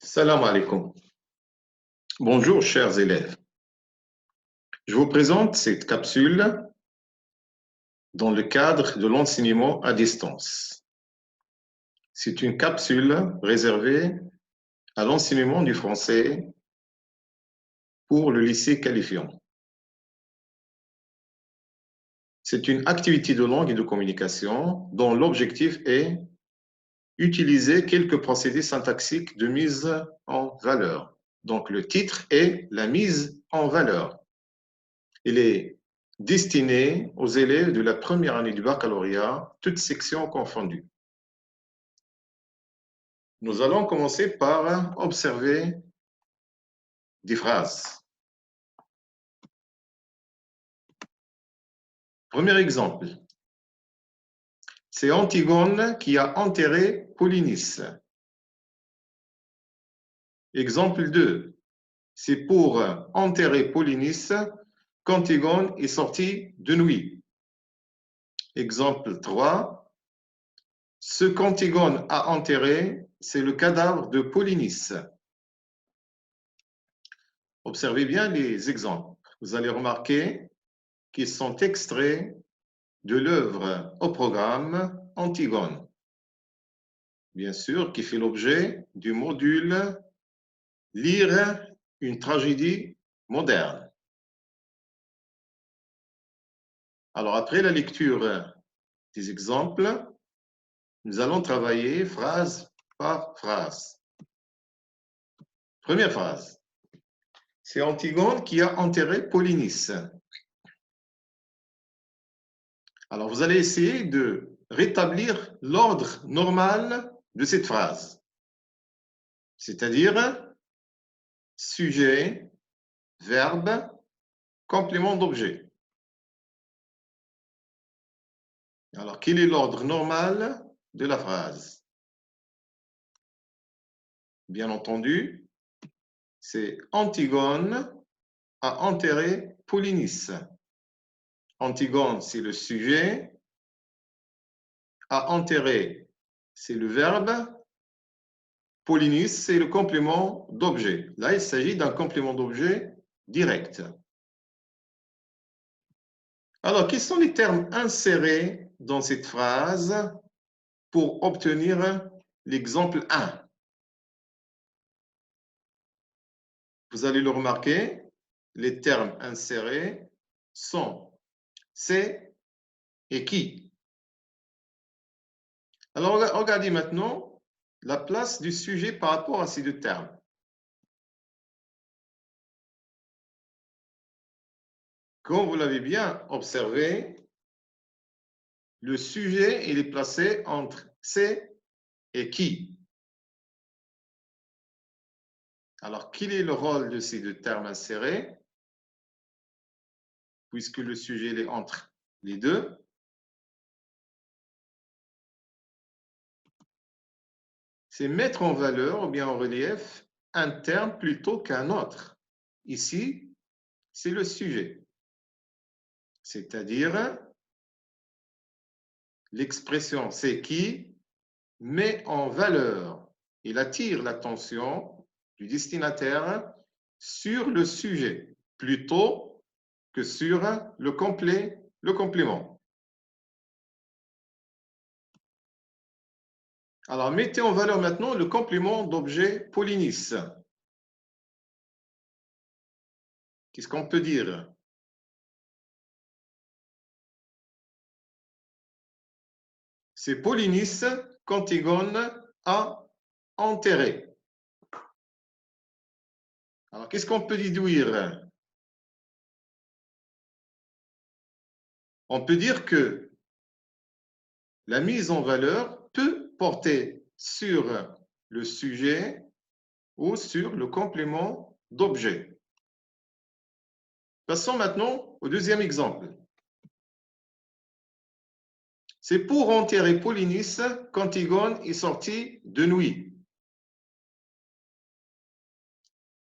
Salam alaikum. Bonjour, chers élèves. Je vous présente cette capsule dans le cadre de l'enseignement à distance. C'est une capsule réservée à l'enseignement du français pour le lycée qualifiant. C'est une activité de langue et de communication dont l'objectif est utiliser quelques procédés syntaxiques de mise en valeur. Donc, le titre est la mise en valeur. Il est destiné aux élèves de la première année du baccalauréat, toutes sections confondues. Nous allons commencer par observer des phrases. Premier exemple. C'est Antigone qui a enterré Polynice. Exemple 2. C'est pour enterrer Polynice qu'Antigone est sortie de nuit. Exemple 3. Ce qu'Antigone a enterré, c'est le cadavre de Polynice. Observez bien les exemples. Vous allez remarquer qu'ils sont extraits de l'œuvre au programme Antigone, bien sûr, qui fait l'objet du module Lire une tragédie moderne. Alors, après la lecture des exemples, nous allons travailler phrase par phrase. Première phrase. C'est Antigone qui a enterré Polynice. Alors, vous allez essayer de rétablir l'ordre normal de cette phrase, c'est-à-dire sujet, verbe, complément d'objet. Alors, quel est l'ordre normal de la phrase? Bien entendu, c'est Antigone a enterré Polynice. Antigone, c'est le sujet. A enterré, c'est le verbe. Polynice, c'est le complément d'objet. Là, il s'agit d'un complément d'objet direct. Alors, quels sont les termes insérés dans cette phrase pour obtenir l'exemple 1? Vous allez le remarquer, les termes insérés sont c'est et qui. Alors, regardez maintenant la place du sujet par rapport à ces deux termes. Comme vous l'avez bien observé, le sujet il est placé entre c'est et qui. Alors, quel est le rôle de ces deux termes insérés? Puisque le sujet est entre les deux, c'est mettre en valeur ou bien en relief un terme plutôt qu'un autre. Ici, c'est le sujet, c'est-à-dire l'expression c'est qui met en valeur, il attire l'attention du destinataire sur le sujet plutôt que sur le complément. Alors, mettez en valeur maintenant le complément d'objet Polynice. Qu'est-ce qu'on peut dire? C'est Polynice qu'Antigone a enterré. Alors, qu'est-ce qu'on peut déduire? On peut dire que la mise en valeur peut porter sur le sujet ou sur le complément d'objet. Passons maintenant au deuxième exemple. C'est pour enterrer Polynice qu'Antigone est sortie de nuit.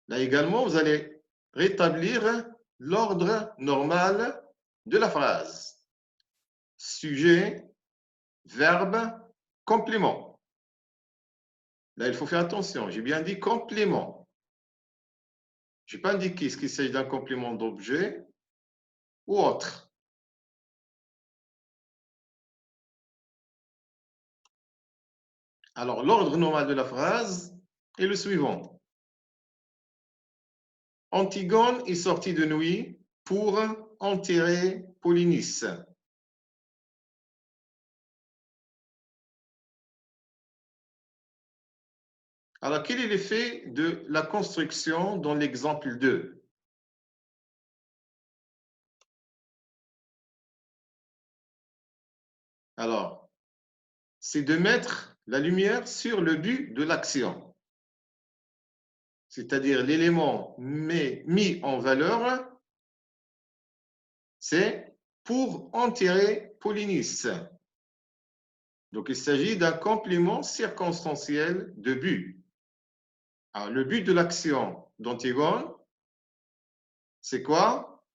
Là également, vous allez rétablir l'ordre normal de la phrase. Sujet, verbe, complément. Là, il faut faire attention. J'ai bien dit complément. Je n'ai pas indiqué ce qu'il s'agit d'un complément d'objet ou autre. Alors, l'ordre normal de la phrase est le suivant. Antigone est sortie de nuit pour enterrer Polynice. Alors, quel est l'effet de la construction dans l'exemple 2? Alors, c'est de mettre la lumière sur le but de l'action, c'est-à-dire l'élément mis en valeur, c'est pour enterrer Polynice. Donc, il s'agit d'un complément circonstanciel de but. Alors, le but de l'action d'Antigone, c'est quoi?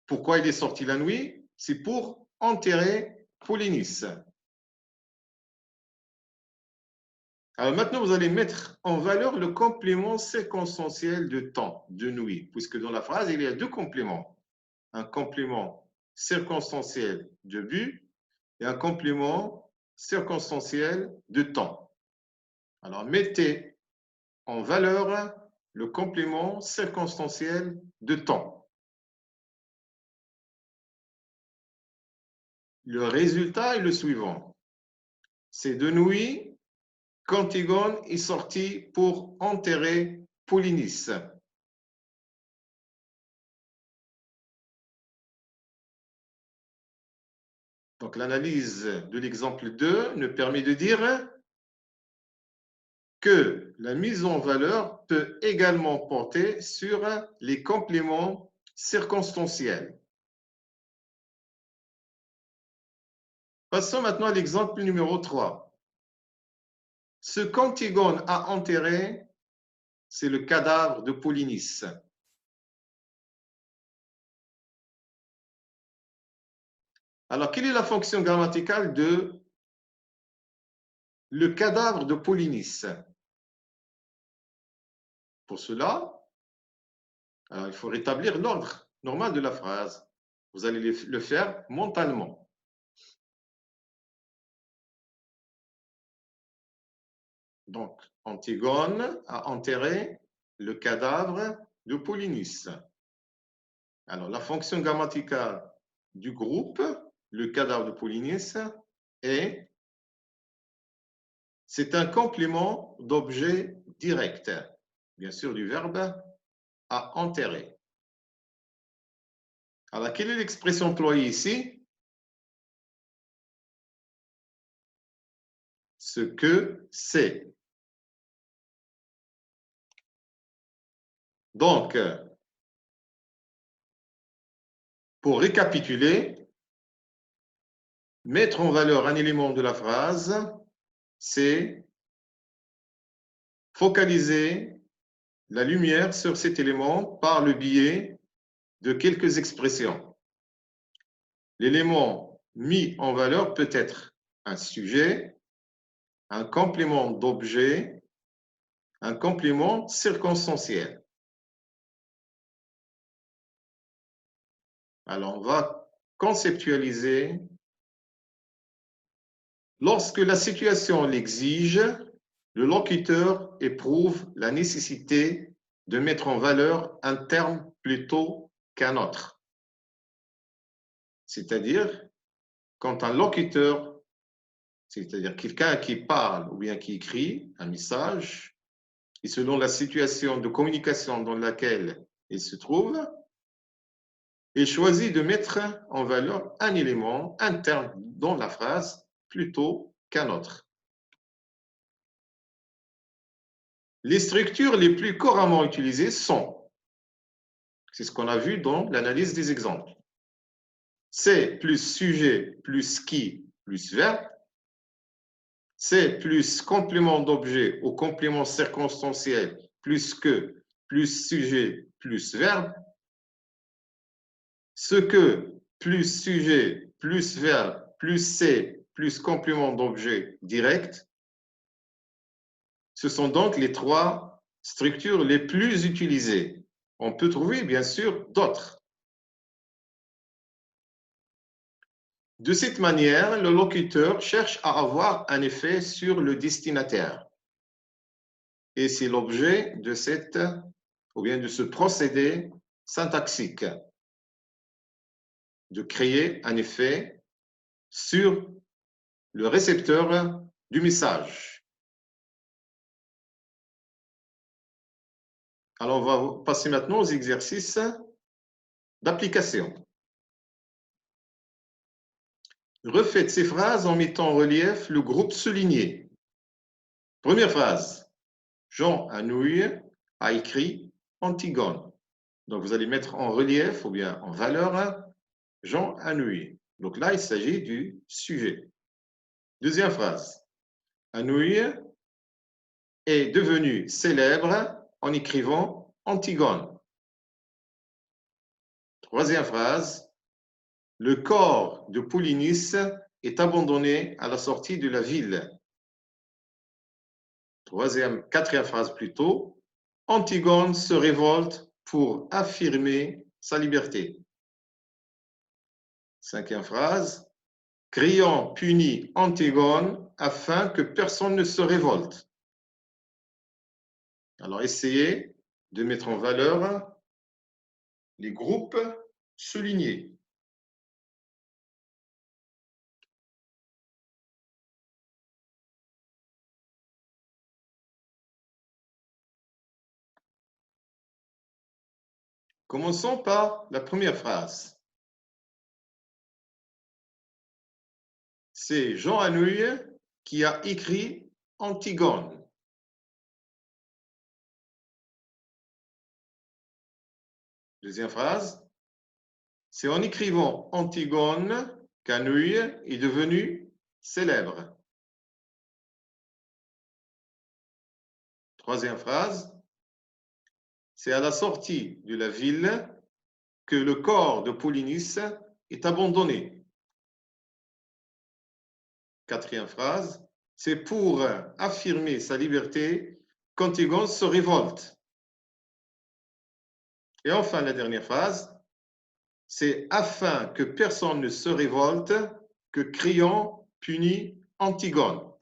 Pourquoi il est sorti la nuit? C'est pour enterrer Polynice. Alors maintenant, vous allez mettre en valeur le complément circonstanciel de temps, de nuit, puisque dans la phrase, il y a deux compléments. Un complément circonstanciel de but et un complément circonstanciel de temps. Alors, mettez en valeur le complément circonstanciel de temps. Le résultat est le suivant. C'est de nuit qu'Antigone est sorti pour enterrer Polynice. Donc, l'analyse de l'exemple 2 nous permet de dire que la mise en valeur peut également porter sur les compléments circonstanciels. Passons maintenant à l'exemple numéro 3. Ce qu'Antigone a enterré, c'est le cadavre de Polynice. Alors, quelle est la fonction grammaticale de le cadavre de Polynice? Pour cela, alors, il faut rétablir l'ordre normal de la phrase. Vous allez le faire mentalement. Donc, Antigone a enterré le cadavre de Polynice. Alors, la fonction grammaticale du groupe, le cadavre de Polynice, c'est un complément d'objet direct, bien sûr du verbe à enterrer. Alors, quelle est l'expression employée ici? Ce que c'est. Donc, pour récapituler, mettre en valeur un élément de la phrase, c'est focaliser la lumière sur cet élément par le biais de quelques expressions. L'élément mis en valeur peut être un sujet, un complément d'objet, un complément circonstanciel. Alors, on va conceptualiser. Lorsque la situation l'exige, le locuteur éprouve la nécessité de mettre en valeur un terme plutôt qu'un autre. C'est-à-dire, quand un locuteur, c'est-à-dire quelqu'un qui parle ou bien qui écrit un message, et selon la situation de communication dans laquelle il se trouve, il choisit de mettre en valeur un élément, un terme dans la phrase plutôt qu'un autre. Les structures les plus couramment utilisées sont, c'est ce qu'on a vu dans l'analyse des exemples, c'est plus sujet plus qui plus verbe, c'est plus complément d'objet au complément circonstanciel plus que plus sujet plus verbe, ce que plus sujet plus verbe plus c'est plus complément d'objet direct, Ce sont donc les trois structures les plus utilisées. On peut trouver, bien sûr, d'autres. De cette manière, le locuteur cherche à avoir un effet sur le destinataire. Et c'est l'objet de de ce procédé syntaxique, de créer un effet sur le récepteur du message. Alors, on va passer maintenant aux exercices d'application. Refaites ces phrases en mettant en relief le groupe souligné. Première phrase. Jean Anouilh a écrit Antigone. Donc, vous allez mettre en relief ou bien en valeur Jean Anouilh. Donc là, il s'agit du sujet. Deuxième phrase. Anouilh est devenu célèbre en écrivant Antigone. Troisième phrase. Le corps de Polynice est abandonné à la sortie de la ville. Quatrième phrase plutôt. Antigone se révolte pour affirmer sa liberté. Cinquième phrase. Créon punit Antigone afin que personne ne se révolte. Alors, essayez de mettre en valeur les groupes soulignés. Commençons par la première phrase. C'est Jean Anouilh qui a écrit Antigone. Deuxième phrase. C'est en écrivant Antigone qu'Anouilh est devenu célèbre. Troisième phrase. C'est à la sortie de la ville que le corps de Polynice est abandonné. Quatrième phrase. C'est pour affirmer sa liberté qu'Antigone se révolte. Et enfin, la dernière phrase. C'est afin que personne ne se révolte que Créon punit Antigone.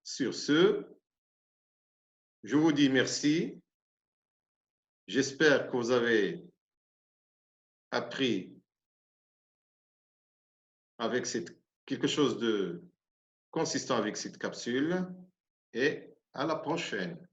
Sur ce, je vous dis merci. J'espère que vous avez appris avec quelque chose de consistant avec cette capsule et à la prochaine.